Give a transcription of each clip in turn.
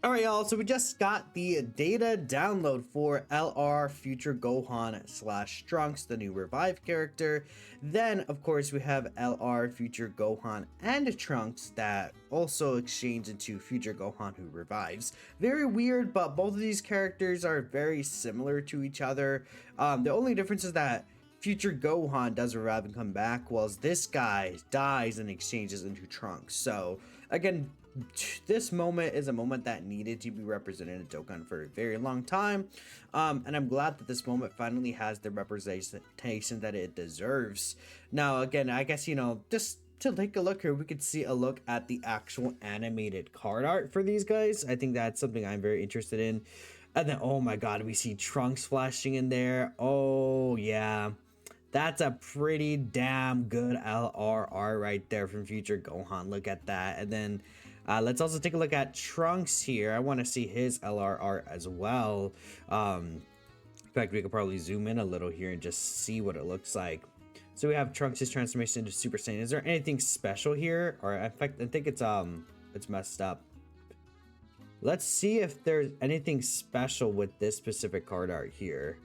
All right, y'all. So we just got the data download for LR Future Gohan / Trunks, the new revive character. Then, of course, we have LR Future Gohan and Trunks that also exchange into Future Gohan who revives. Very weird, but both of these characters are very similar to each other. The only difference is that Future Gohan does revive and come back, whilst this guy dies and exchanges into Trunks. So, again, this moment is a moment that needed to be represented in Dokkan for a very long time, and I'm glad that this moment finally has the representation that it deserves. Now, again, I guess, just to take a look here, we could see a look at the actual animated card art for these guys. I think that's something I'm very interested in. And then, oh my god, we see Trunks flashing in there. Oh yeah, that's a pretty damn good LRR right there from Future Gohan. Look at that. And then let's also take a look at Trunks here. I want to see his LRR as well. In fact, we could probably zoom in a little here and just see what it looks like. So we have Trunks' transformation into Super Saiyan. Is there anything special here? Or in fact, I think it's messed up. Let's see if there's anything special with this specific card art here.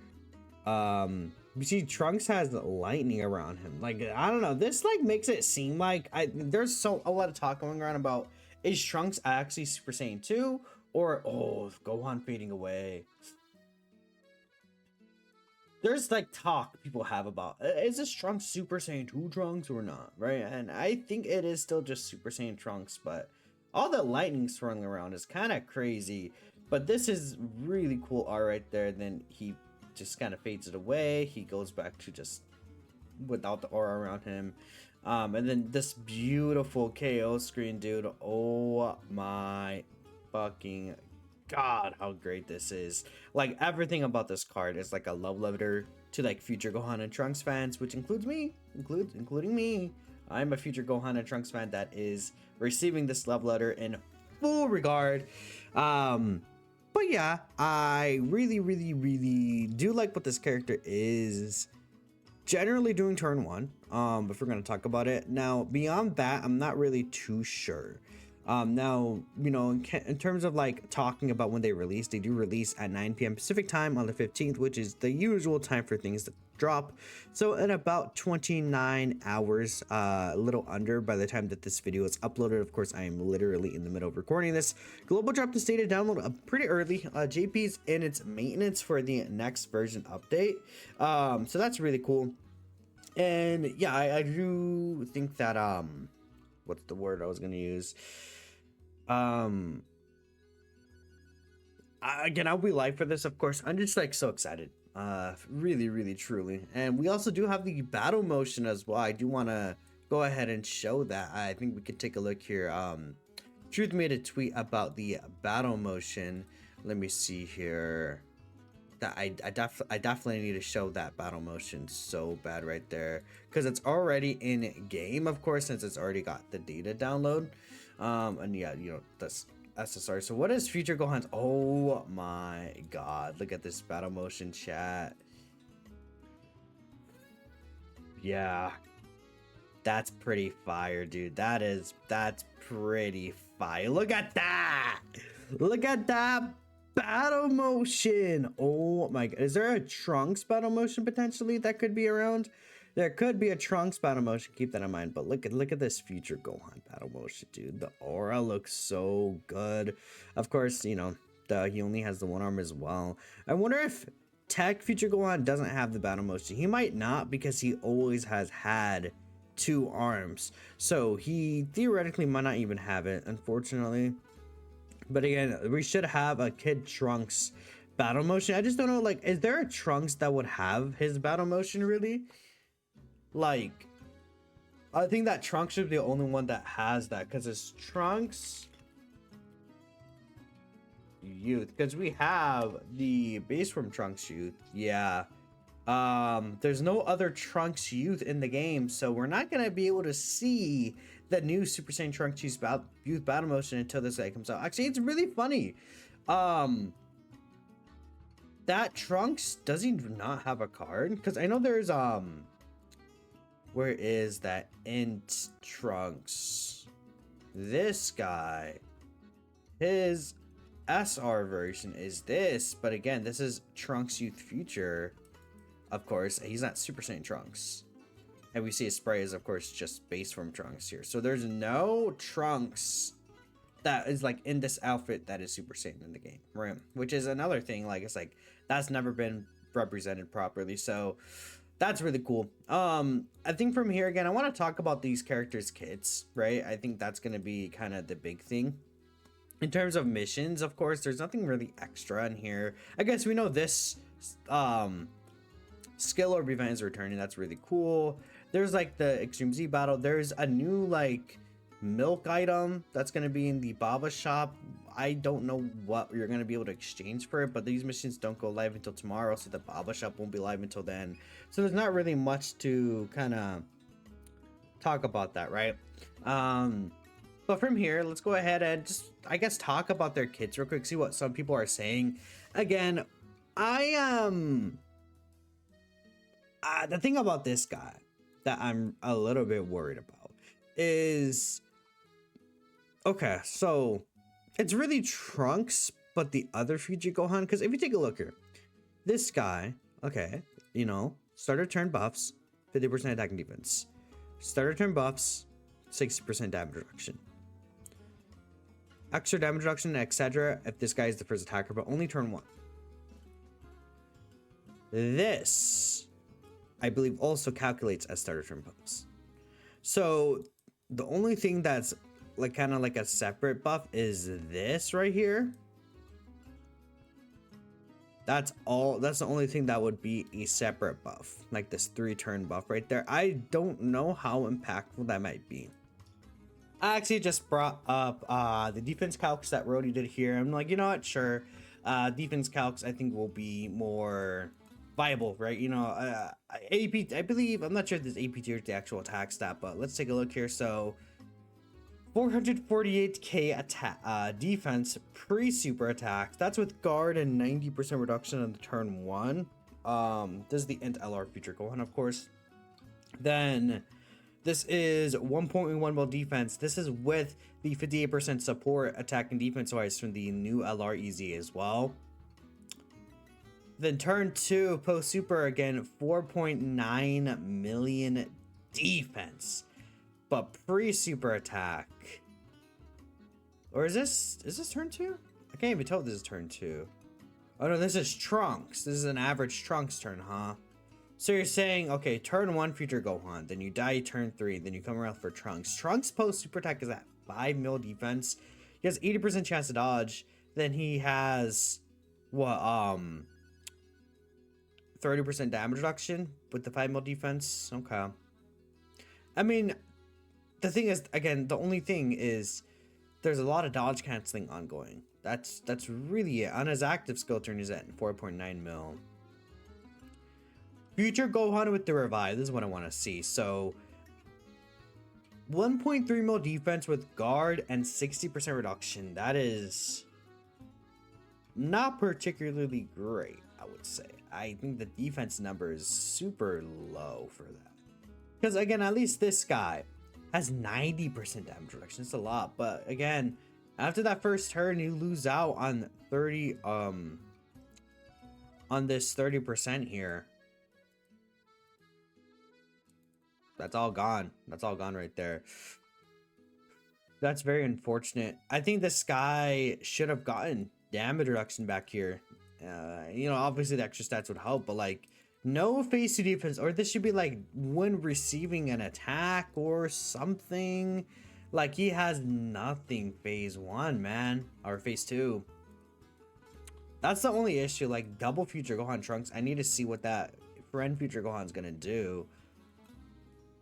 You see Trunks has lightning around him. Like, I don't know, this like makes it seem like there's a lot of talk going around about, is Trunks actually Super Saiyan 2 or Gohan fading away? There's like talk people have about, is this Trunks Super Saiyan 2 Trunks or not, right? And I think it is still just Super Saiyan Trunks, but all the lightning swirling around is kind of crazy. But this is really cool art right there. Then he just kind of fades it away. He goes back to just without the aura around him. And then this beautiful KO screen, dude. Oh my fucking god, how great this is. Like, everything about this card is like a love letter to like Future Gohan and Trunks fans, which includes me, including me. I'm a Future Gohan and Trunks fan that is receiving this love letter in full regard. But yeah, I really do like what this character is generally doing turn one. If we're gonna talk about it now, beyond that, I'm not really too sure. Now, in terms of like talking about when they do release at 9 p.m. Pacific time on the 15th, which is the usual time for things to drop. So in about 29 hours, a little under, by the time that this video is uploaded. Of course, I am literally in the middle of recording this. Global dropped this data download pretty early. JP's in its maintenance for the next version update. So that's really cool. And yeah, I do think that what's the word I was gonna use? Again, I'll be live for this, of course. I'm just like so excited, really truly. And we also do have the battle motion as well. I do want to go ahead and show that. I think we could take a look here. Truth made a tweet about the battle motion. Let me see here. That I definitely need to show that battle motion so bad right there, because it's already in game, of course, since it's already got the data download. And yeah, that's SSR. So what is Future Gohan's? Oh my god, look at this battle motion, chat. Yeah, that's pretty fire, dude. That's pretty fire. Look at that battle motion. Oh my god, is there a Trunks battle motion potentially that could be around? There could be a Trunks battle motion, keep that in mind. But look at this Future Gohan battle motion, dude. The aura looks so good. Of course, he only has the one arm as well. I wonder if Tech Future Gohan doesn't have the battle motion. He might not, because he always has had 2 arms. So he theoretically might not even have it, unfortunately. But again, we should have a Kid Trunks battle motion. I just don't know, like, is there a Trunks that would have his battle motion, really? Like, I think that Trunks should be the only one that has that, because it's Trunks Youth. Because we have the base from Trunks Youth. Yeah. There's no other Trunks Youth in the game, so we're not gonna be able to see the new Super Saiyan Trunks Youth battle motion until this guy comes out. Actually, it's really funny. That Trunks, does he not have a card? Because I know there's where is that Int Trunks? This guy, his SR version is this, but again, this is Trunks Youth Future. Of course, he's not Super Saiyan Trunks. And we see his spray is, of course, just base form Trunks here. So there's no Trunks that is like in this outfit that is Super Saiyan in the game, right? Which is another thing, like it's like that's never been represented properly. So that's really cool. I think from here again, I want to talk about these characters' kits, right? I think that's gonna be kind of the big thing. In terms of missions, of course, there's nothing really extra in here. I guess we know this skill orb event is returning. That's really cool. There's like the Extreme Z battle. There's a new like milk item that's going to be in the Baba shop. I don't know what you're going to be able to exchange for it, but these missions don't go live until tomorrow, so the Baba shop won't be live until then. So there's not really much to kind of talk about that, right? But from here, let's go ahead and just, I guess, talk about their kits real quick, see what some people are saying. Again, the thing about this guy that I'm a little bit worried about is, okay, so it's really Trunks, but the other Future Gohan, because if you take a look here, this guy, okay, you know, starter turn buffs, 50% attack and defense. Starter turn buffs, 60% damage reduction. Extra damage reduction, etc. if this guy is the first attacker, but only turn 1. This, I believe, also calculates as starter turn buffs. So the only thing that's like kind of like a separate buff is this right here. That's all. That's the only thing that would be a separate buff, like this 3-turn buff right there. I don't know how impactful that might be. I actually just brought up the defense calcs that Rody did here. I'm like, you know what? Sure. Defense calcs I think will be more viable, right? You know, AP, I believe, I'm not sure if this AP tier is the actual attack stat, but let's take a look here. So 448k attack defense pre-super attack. That's with guard and 90% reduction on the turn 1. This is the Int LR Future Gohan, of course. Then this is 1.1 mil defense. This is with the 58% support attack and defense wise from the new LR EZ as well. Then turn 2 post super again, 4.9 million defense, but pre-super attack. Or is this turn 2? I can't even tell if this is turn 2. Oh no, this is Trunks. This is an average Trunks turn, huh? So you're saying, okay, turn 1 Future Gohan, then you die turn 3, then you come around for Trunks. Trunks post super attack is at 5 mil defense. He has 80% chance to dodge. Then he has what 30% damage reduction with the 5 mil defense. Okay. I mean, the thing is, again, the only thing is there's a lot of dodge canceling ongoing. That's really it. On his active skill turn, he's at 4.9 mil. Future Gohan with the revive. This is what I want to see. So 1.3 mil defense with guard and 60% reduction. That is not particularly great, I would say. I think the defense number is super low for that. Because again, at least this guy has 90% damage reduction. It's a lot. But again, after that first turn, you lose out on 30 on this 30% here. That's all gone. That's all gone right there. That's very unfortunate. I think this guy should have gotten damage reduction back here. You know, obviously the extra stats would help, but like no phase 2 defense, or this should be like when receiving an attack or something. Like he has nothing phase 1, man, or phase 2. That's the only issue. Like double Future Gohan Trunks, I need to see what that friend Future Gohan's gonna do.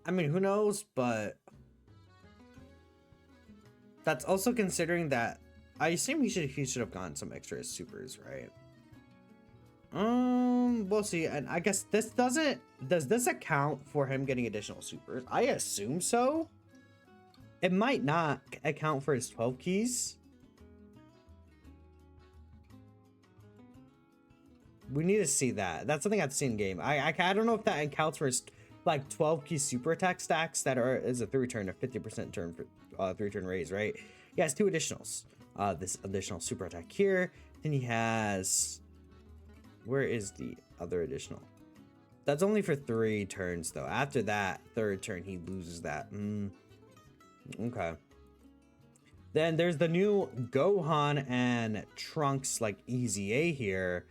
I mean, who knows, but that's also considering that I assume he should have gotten some extra supers, right? We'll see. And I guess this does this account for him getting additional supers? I assume so. It might not account for his 12 keys. We need to see that. That's something I've seen in game. I don't know if that accounts for his like 12 key super attack stacks that is a 3 turn, a 50% turn for 3 turn raise, right? He has 2 additionals. this additional super attack here. Then he has, where is the other additional? That's only for 3 turns though. After that 3rd turn, he loses that. Okay. Then there's the new Gohan and Trunks like EZA here.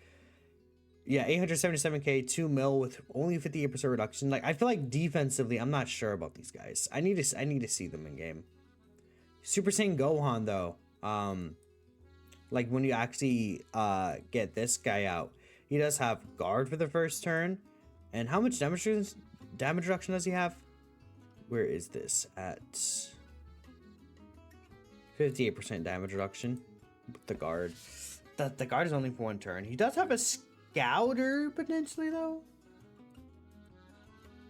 Yeah, 877k, 2 mil with only 58% reduction. Like, I feel like defensively, I'm not sure about these guys. I need to see them in game. Super Saiyan Gohan though, like when you actually get this guy out, he does have guard for the 1st turn. And how much damage reduction does he have? Where is this at? 58% damage reduction with the guard. The guard is only for 1 turn. He does have a scouter potentially though.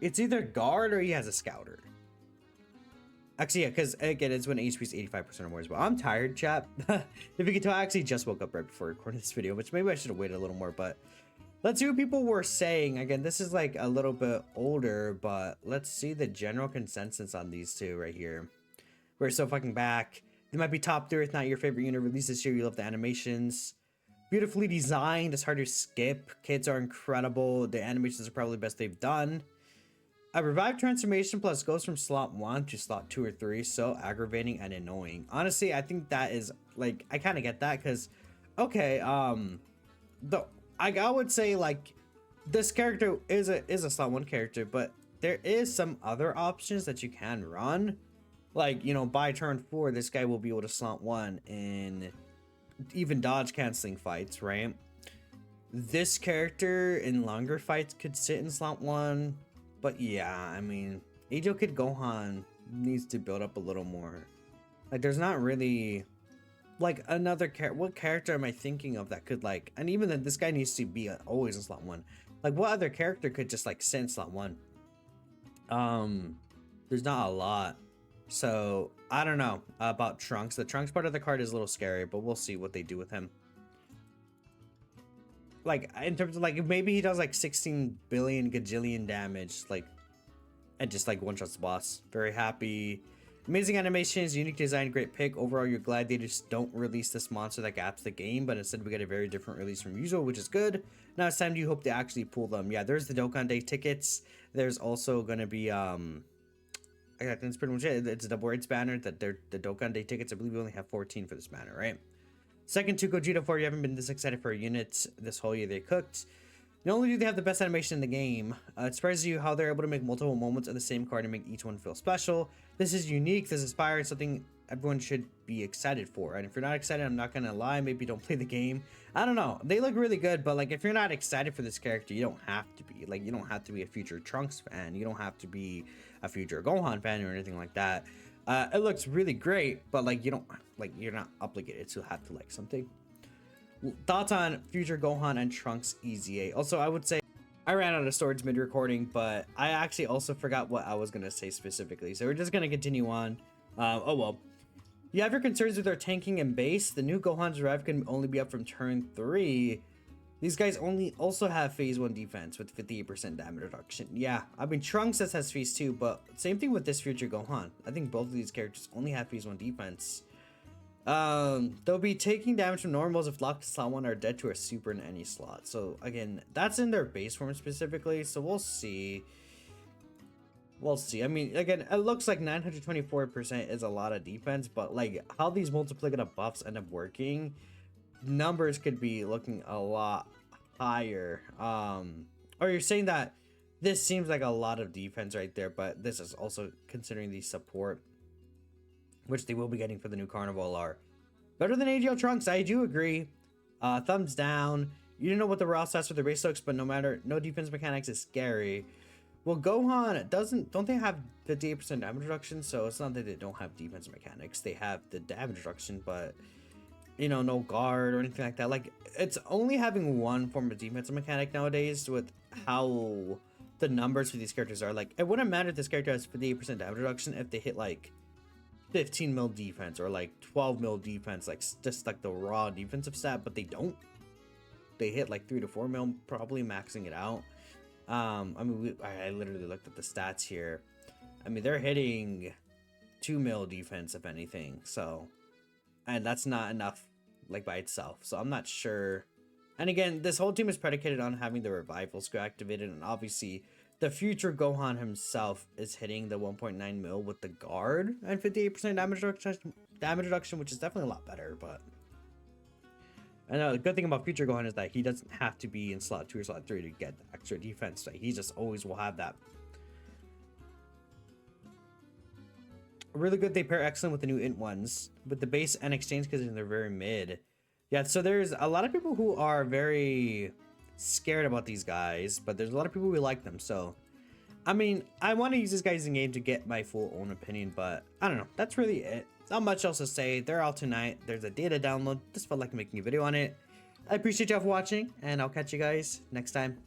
It's either guard or he has a scouter. Actually, yeah, because again, it's when HP is 85% or more as well. I'm tired, chat. If you can tell, I actually just woke up right before recording this video, which maybe I should have waited a little more, but let's see what people were saying. Again, this is like a little bit older, but let's see the general consensus on these two right here. We're so fucking back. They might be top 3 if not your favorite unit released this year. You love the animations. Beautifully designed. It's hard to skip. Kids are incredible. The animations are probably the best they've done. A revived transformation plus goes from slot 1 to slot 2 or 3. So aggravating and annoying. Honestly, I think that is like, I kind of get that because, okay, I would say like this character is a slot 1 character, but there is some other options that you can run. Like, you know, by turn 4, this guy will be able to slot 1 in even dodge canceling fights, right? This character in longer fights could sit in slot 1. But yeah, I mean, Angel Kid Gohan needs to build up a little more. Like, there's not really like another character. What character am I thinking of that could like, and even then this guy needs to be always in slot 1. Like, what other character could just like sit in slot 1? There's not a lot. So I don't know about Trunks. The Trunks part of the card is a little scary, but we'll see what they do with him. Like, in terms of like, maybe he does like 16 billion gajillion damage, like, and just like one-shots the boss. Very happy. Amazing animations, unique design, great pick. Overall, you're glad they just don't release this monster that gaps the game, but instead we get a very different release from usual, which is good. Now it's time you hope to actually pull them. Yeah, there's the Dokkan Day tickets. There's also gonna be I think that's pretty much it. It's a double rates banner that they're the Dokkan Day tickets. I believe we only have 14 for this banner, right? Second to Gogeta 4, you haven't been this excited for a unit this whole year. They cooked. Not only do they have the best animation in the game, it surprises you how they're able to make multiple moments of the same card and make each one feel special. This is unique, this is inspiring, something everyone should be excited for. And if you're not excited, I'm not gonna lie, maybe don't play the game. I don't know, they look really good, but like if you're not excited for this character, you don't have to be. Like, you don't have to be a future Trunks fan, you don't have to be a future Gohan fan or anything like that. It looks really great, but like you don't, like you're not obligated to have to like something. Thoughts on future Gohan and Trunks EZA? Also, I would say I ran out of storage mid-recording, but I actually also forgot what I was gonna say specifically, so we're just gonna continue on. Oh well. You have your concerns with their tanking and base. The new Gohan's rev can only be up from turn 3. These guys also have phase 1 defense with 58% damage reduction. Yeah, I mean, Trunks has phase 2, but same thing with this future Gohan. I think both of these characters only have phase 1 defense. They'll be taking damage from normals if locked to slot 1 are dead to a super in any slot. So again, that's in their base form specifically, so we'll see. We'll see. I mean, again, it looks like 924% is a lot of defense, but like how these multiplicative buffs end up working, numbers could be looking a lot higher. Or you're saying that this seems like a lot of defense right there, but this is also considering the support, which they will be getting for the new Carnival, are better than AGL Trunks. I do agree. Thumbs down. You didn't know what the raw stats for the race looks, but no defense mechanics is scary. Well, Gohan don't they have 58% damage reduction? So it's not that they don't have defense mechanics. They have the damage reduction, but you know, no guard or anything like that. Like, it's only having one form of defensive mechanic nowadays with how the numbers for these characters are. Like, it wouldn't matter if this character has 58% damage reduction if they hit like 15 mil defense or like 12 mil defense, like just like the raw defensive stat, but they don't. They hit like 3 to 4 mil, probably maxing it out. I mean, I literally looked at the stats here. I mean, they're hitting 2 mil defense if anything. So and that's not enough like by itself. So I'm not sure. And again, this whole team is predicated on having the revival skill activated, and obviously the future Gohan himself is hitting the 1.9 mil with the guard and 58% damage reduction, which is definitely a lot better. But I know the good thing about future Gohan is that he doesn't have to be in slot 2 or slot 3 to get the extra defense. Like, he just always will have that. Really good, they pair excellent with the new int ones, with the base and exchange because they're very mid. Yeah, so there's a lot of people who are very scared about these guys, but there's a lot of people who like them. So I mean, I want to use these guys in game to get my full own opinion, but I don't know, that's really it. Not much else to say. They're out tonight. There's a data download. Just felt like making a video on it. I appreciate y'all for watching, and I'll catch you guys next time.